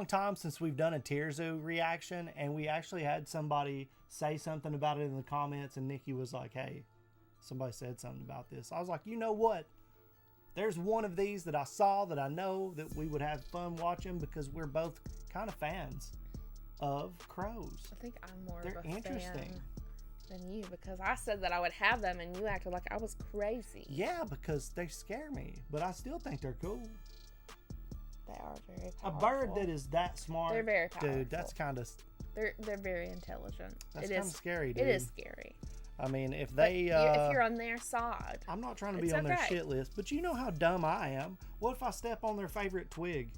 long time since we've done a tierzoo reaction, and we actually had somebody say something about it in the comments, and Nikki was like, hey, somebody said something about this. I was like, you know what? There's one of these that I saw that I know that we would have fun watching because we're both kind of fans of crows. I think I'm more They're of a interesting. fan than you, because I said that I would have them and you acted like I was crazy. Yeah, because they scare me, but I still think they're cool. They are very powerful. A bird that is that smart, they're very powerful. dude, that's kind of... They're very intelligent. That's kind of scary, dude. It is scary. I mean, if But they... if you're on their side... I'm not trying to be on their shit list, but you know how dumb I am. What if I step on their favorite twig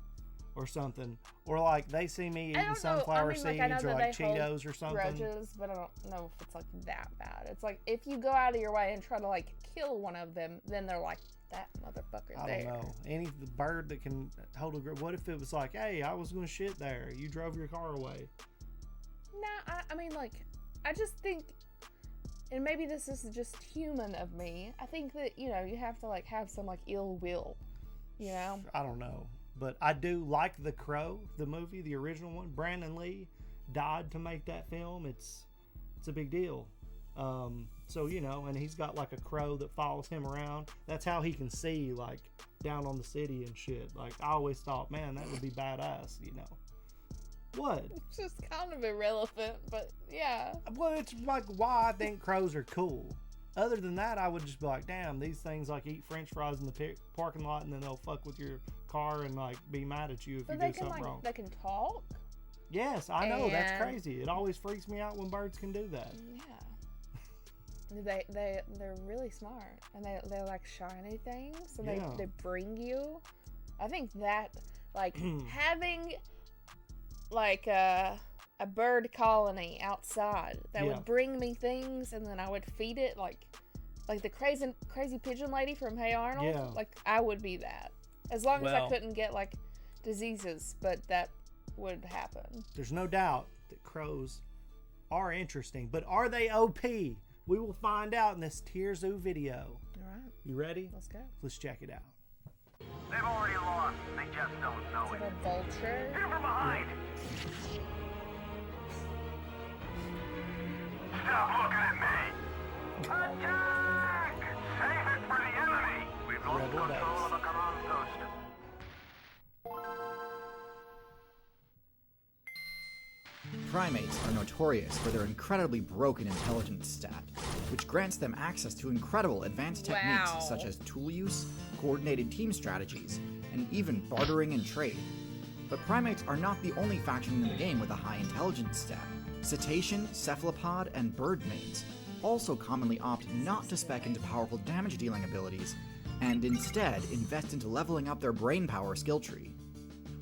or something? Or like they see me eating sunflower seeds or like Cheetos or something. Grudges, but I don't know if it's like that bad. It's like if you go out of your way and try to like kill one of them, then they're like, that motherfucker I don't know. Any bird that can hold a grudge. What if it was like, hey, I was going to shit there. You drove your car away. Nah, I mean, like, I just think, and maybe this is just human of me, I think that, you know, you have to like have some like ill will, you know? I don't know. But I do like The Crow, the movie, the original one. Brandon Lee died to make that film. It's a big deal. So, you know, and he's got like a crow that follows him around. That's how he can see like down on the city and shit. Like I always thought, man, that would be badass, you know. What? It's just kind of irrelevant, but yeah. Well, it's like why I think crows are cool. Other than that, I would just be like, damn, these things like eat French fries in the parking lot, and then they'll fuck with your car and like be mad at you if you do something wrong. They can talk. Yes, I know. That's crazy. It always freaks me out when birds can do that. Yeah. They're really smart, and they're like shiny things, and they bring you. I think that like having like a bird colony outside that would bring me things, and then I would feed it like the crazy pigeon lady from Hey Arnold. Yeah. Like I would be that, as long as I couldn't get like diseases, but that would happen. There's no doubt that crows are interesting, but are they OP? We will find out in this tierzoo video. All right. You ready? Let's go. Let's check it out. They've already lost. They just don't know Is it. it a vulture? Hit him from behind. Stop looking at me. Attack! Save it for the enemy. We've lost Rebel control base. of the command post. Primates are notorious for their incredibly broken intelligence stat, which grants them access to incredible advanced techniques such as tool use, coordinated team strategies, and even bartering and trade. But primates are not the only faction in the game with a high intelligence stat. Cetacean, cephalopod, and birdmates also commonly opt not to spec into powerful damage-dealing abilities, and instead invest into leveling up their brainpower skill tree.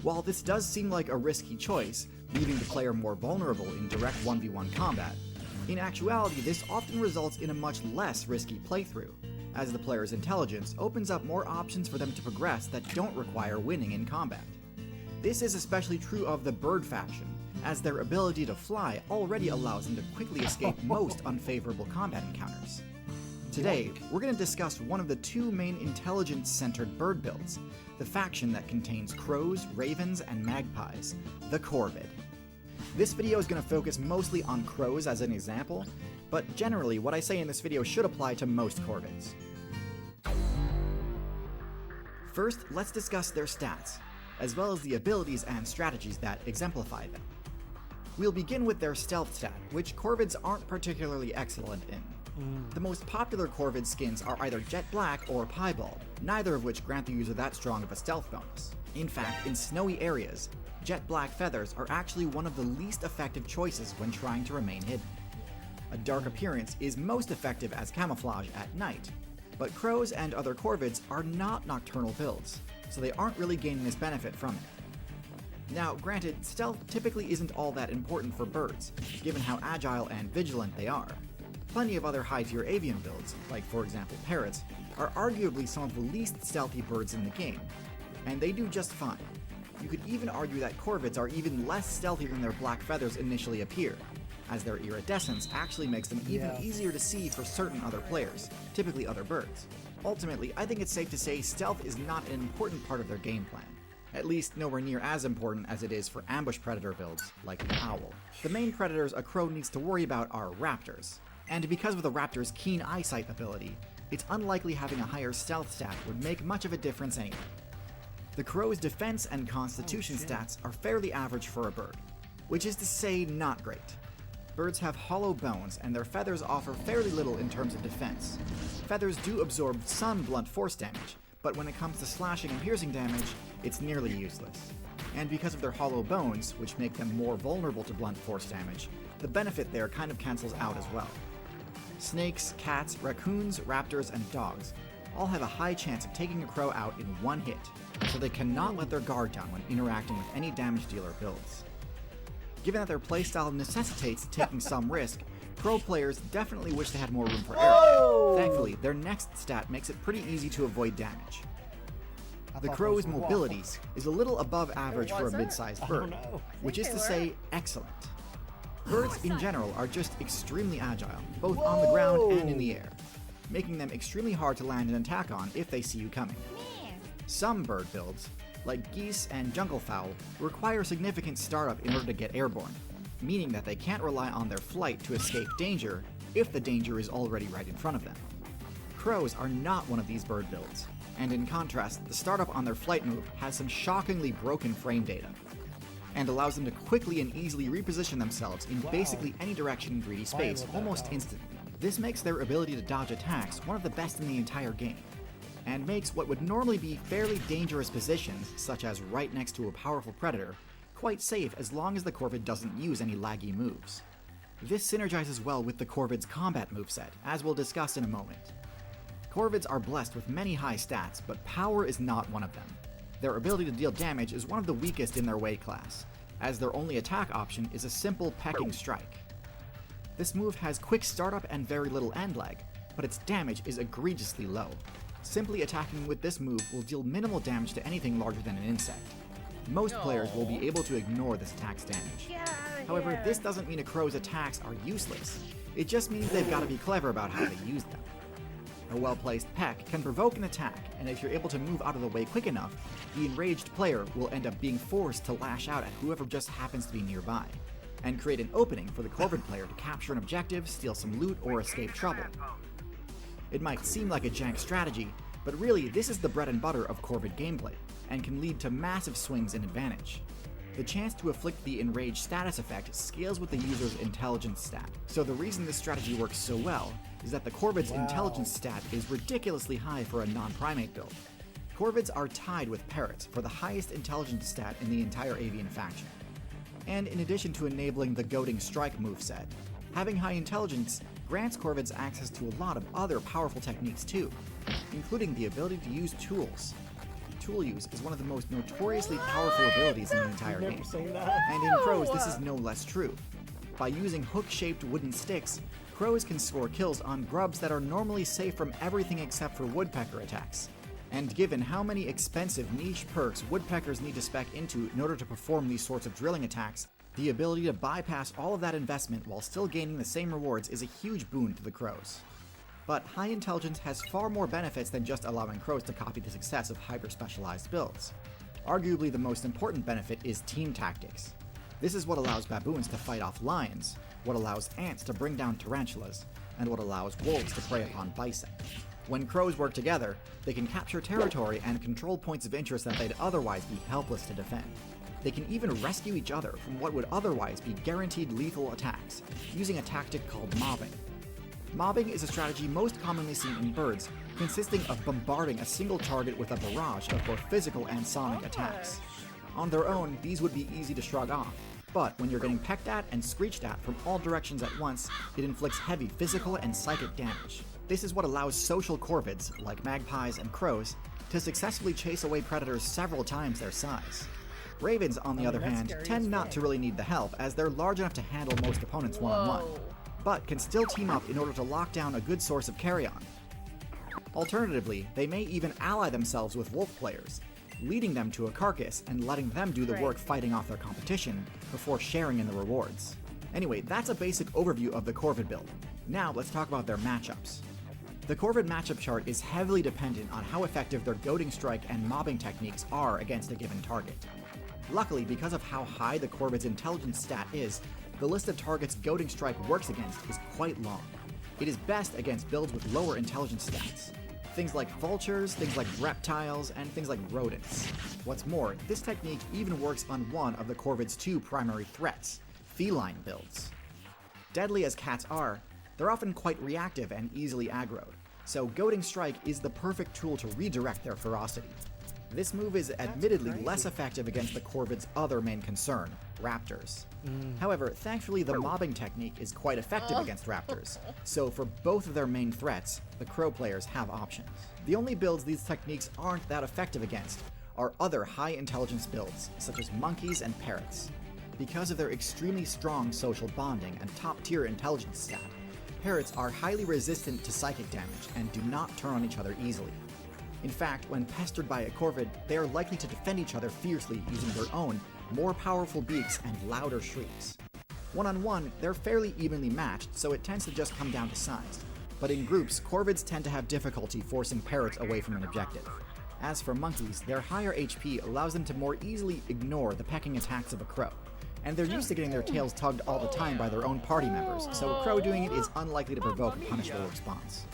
While this does seem like a risky choice, leaving the player more vulnerable in direct 1v1 combat, in actuality this often results in a much less risky playthrough, as the player's intelligence opens up more options for them to progress that don't require winning in combat. This is especially true of the bird faction, as their ability to fly already allows them to quickly escape most unfavorable combat encounters. Today, we're going to discuss one of the two main intelligence-centered bird builds, the faction that contains crows, ravens, and magpies, the Corvid. This video is going to focus mostly on crows as an example, but generally what I say in this video should apply to most corvids. First, let's discuss their stats, as well as the abilities and strategies that exemplify them. We'll begin with their stealth stat, which corvids aren't particularly excellent in. The most popular corvid skins are either jet black or piebald, neither of which grant the user that strong of a stealth bonus. In fact, in snowy areas, jet black feathers are actually one of the least effective choices when trying to remain hidden. A dark appearance is most effective as camouflage at night, but crows and other corvids are not nocturnal builds, so they aren't really gaining this benefit from it. Now, granted, stealth typically isn't all that important for birds, given how agile and vigilant they are. Plenty of other high-tier avian builds, like for example parrots, are arguably some of the least stealthy birds in the game, and they do just fine. You could even argue that corvids are even less stealthy than their black feathers initially appear, as their iridescence actually makes them even easier to see for certain other players, typically other birds. Ultimately, I think it's safe to say stealth is not an important part of their game plan. at least nowhere near as important as it is for ambush predator builds like the owl. The main predators a crow needs to worry about are raptors, and because of the raptor's keen eyesight ability, it's unlikely having a higher stealth stat would make much of a difference anyway. The crow's defense and constitution stats are fairly average for a bird, which is to say not great. Birds have hollow bones, and their feathers offer fairly little in terms of defense. Feathers do absorb some blunt force damage, but when it comes to slashing and piercing damage, it's nearly useless. And because of their hollow bones, which make them more vulnerable to blunt force damage, the benefit there kind of cancels out as well. Snakes, cats, raccoons, raptors, and dogs all have a high chance of taking a crow out in one hit, so they cannot let their guard down when interacting with any damage dealer builds. Given that their playstyle necessitates taking some risk, crow players definitely wish they had more room for error. Thankfully, their next stat makes it pretty easy to avoid damage. The crow's mobility is a little above average for a mid-sized bird, which is to say excellent. Birds in general are just extremely agile, both on the ground and in the air, making them extremely hard to land an attack on if they see you coming. Some bird builds, like geese and junglefowl, require significant startup in order to get airborne, meaning that they can't rely on their flight to escape danger if the danger is already right in front of them. Crows are not one of these bird builds, and in contrast, the startup on their flight move has some shockingly broken frame data, and allows them to quickly and easily reposition themselves in basically any direction in 3D space almost instantly. This makes their ability to dodge attacks one of the best in the entire game, and makes what would normally be fairly dangerous positions, such as right next to a powerful predator, quite safe as long as the corvid doesn't use any laggy moves. This synergizes well with the corvid's combat moveset, as we'll discuss in a moment. Corvids are blessed with many high stats, but power is not one of them. Their ability to deal damage is one of the weakest in their weight class, as their only attack option is a simple pecking strike. This move has quick startup and very little end lag, but its damage is egregiously low. Simply attacking with this move will deal minimal damage to anything larger than an insect. Most players will be able to ignore this attack's damage. However, this doesn't mean a crow's attacks are useless. It just means they've got to be clever about how to use them. A well-placed peck can provoke an attack, and if you're able to move out of the way quick enough, the enraged player will end up being forced to lash out at whoever just happens to be nearby, and create an opening for the corvid player to capture an objective, steal some loot, or escape trouble. It might seem like a jank strategy, but really this is the bread and butter of corvid gameplay, and can lead to massive swings in advantage. The chance to afflict the enraged status effect scales with the user's intelligence stat, so the reason this strategy works so well is that the corvid's intelligence stat is ridiculously high for a non-primate build. Corvids are tied with parrots for the highest intelligence stat in the entire avian faction. And in addition to enabling the goading strike moveset, having high intelligence grants corvids access to a lot of other powerful techniques too, including the ability to use tools. Tool use is one of the most notoriously powerful abilities in the entire game, and in crows this is no less true. By using hook-shaped wooden sticks, crows can score kills on grubs that are normally safe from everything except for woodpecker attacks. And given how many expensive niche perks woodpeckers need to spec into in order to perform these sorts of drilling attacks, the ability to bypass all of that investment while still gaining the same rewards is a huge boon to the crows. But high intelligence has far more benefits than just allowing crows to copy the success of hyper-specialized builds. Arguably the most important benefit is team tactics. This is what allows baboons to fight off lions, what allows ants to bring down tarantulas, and what allows wolves to prey upon bison. When crows work together, they can capture territory and control points of interest that they'd otherwise be helpless to defend. They can even rescue each other from what would otherwise be guaranteed lethal attacks, using a tactic called mobbing. Mobbing is a strategy most commonly seen in birds, consisting of bombarding a single target with a barrage of both physical and sonic attacks. On their own, these would be easy to shrug off, but when you're getting pecked at and screeched at from all directions at once, it inflicts heavy physical and psychic damage. This is what allows social corvids, like magpies and crows, to successfully chase away predators several times their size. Ravens, on the other hand, tend not to really need the help, as they're large enough to handle most opponents one-on-one, but can still team up in order to lock down a good source of carry-on. Alternatively, they may even ally themselves with wolf players, leading them to a carcass and letting them do the work fighting off their competition before sharing in the rewards. Anyway, that's a basic overview of the corvid build. Now let's talk about their matchups. The Corvid matchup chart is heavily dependent on how effective their goading strike and mobbing techniques are against a given target. Luckily, because of how high the Corvid's intelligence stat is, the list of targets goading strike works against is quite long. It is best against builds with lower intelligence stats. Things like vultures, things like reptiles, and things like rodents. What's more, this technique even works on one of the Corvid's 2 primary threats, feline builds. Deadly as cats are, they're often quite reactive and easily aggroed, so Goading Strike is the perfect tool to redirect their ferocity. This move is admittedly less effective against the Corvid's other main concern, raptors. However, thankfully the mobbing technique is quite effective against raptors, so for both of their main threats, the Crow players have options. The only builds these techniques aren't that effective against are other high intelligence builds, such as monkeys and parrots. Because of their extremely strong social bonding and top-tier intelligence stat, parrots are highly resistant to psychic damage and do not turn on each other easily. In fact, when pestered by a Corvid, they are likely to defend each other fiercely using their own, more powerful beaks and louder shrieks. One-on-one, they're fairly evenly matched, so it tends to just come down to size. But in groups, Corvids tend to have difficulty forcing parrots away from an objective. As for monkeys, their higher HP allows them to more easily ignore the pecking attacks of a crow, and they're used to getting their tails tugged all the time by their own party members, so a crow doing it is unlikely to provoke a punishable response.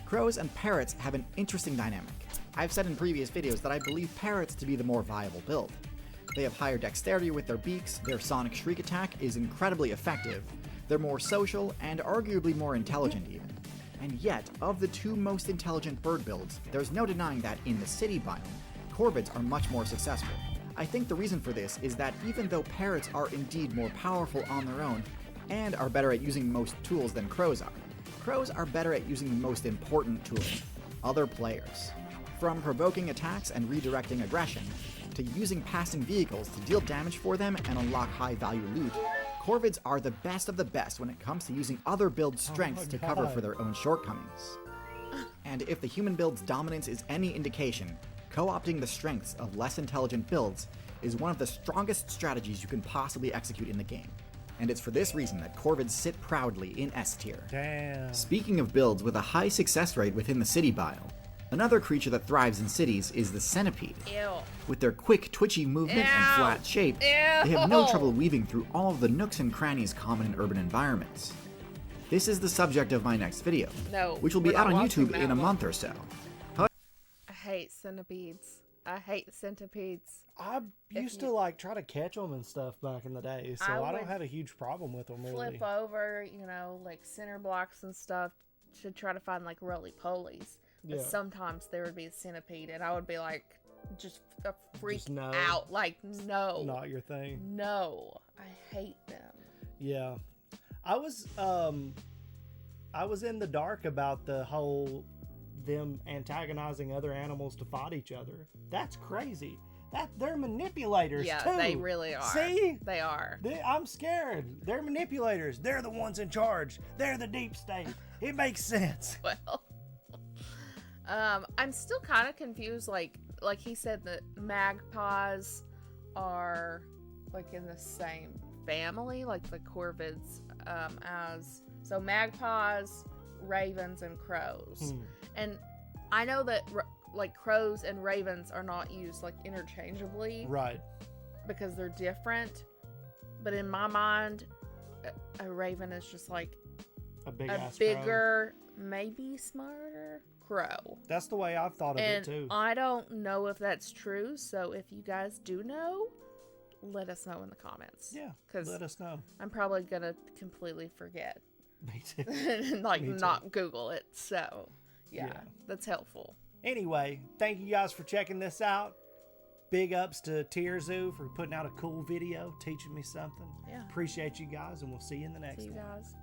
Crows and parrots have an interesting dynamic. I've said in previous videos that I believe parrots to be the more viable build. They have higher dexterity with their beaks, their sonic shriek attack is incredibly effective, they're more social, and arguably more intelligent even. And yet, of the 2 most intelligent bird builds, there's no denying that in the city biome, Corvids are much more successful. I think the reason for this is that even though parrots are indeed more powerful on their own, and are better at using most tools than crows are better at using the most important tool, other players. From provoking attacks and redirecting aggression, to using passing vehicles to deal damage for them and unlock high-value loot, Corvids are the best of the best when it comes to using other builds' strengths to cover for their own shortcomings. And if the human build's dominance is any indication, co-opting the strengths of less intelligent builds is one of the strongest strategies you can possibly execute in the game. And it's for this reason that Corvids sit proudly in S tier. Damn. Speaking of builds with a high success rate within the city biome, another creature that thrives in cities is the centipede. Ew. With their quick, twitchy movement and flat shape, they have no trouble weaving through all of the nooks and crannies common in urban environments. This is the subject of my next video, which will be out on YouTube in a month or so. I hate centipedes. I hate centipedes. I used to like try to catch them and stuff back in the day, so I don't have a huge problem with them really. Flip over, like center blocks and stuff to try to find like roly-polies. But sometimes there would be a centipede, and I would be like, just freak out. Like, no. Not your thing. No. I hate them. Yeah. I was in the dark about the whole them antagonizing other animals to fight each other. That's crazy. They're manipulators too. Yeah, they really are. See? They are. I'm scared. They're manipulators. They're the ones in charge. They're the deep state. It makes sense. Well, I'm still kind of confused. Like he said that magpies are like in the same family, like the corvids, so magpies, ravens, and crows. And I know that like crows and ravens are not used like interchangeably, right? Because they're different. But in my mind, a raven is just like a bigger, maybe smarter crow. That's the way I've thought of it too. I don't know if that's true, so if you guys do know, let us know in the comments. Yeah, because let us know. I'm probably gonna completely forget. Me too. And not Google it. So yeah, that's helpful. Anyway, thank you guys for checking this out. Big ups to tierzoo for putting out a cool video, teaching me something. Yeah. Appreciate you guys, and we'll see you in the next one. See you guys.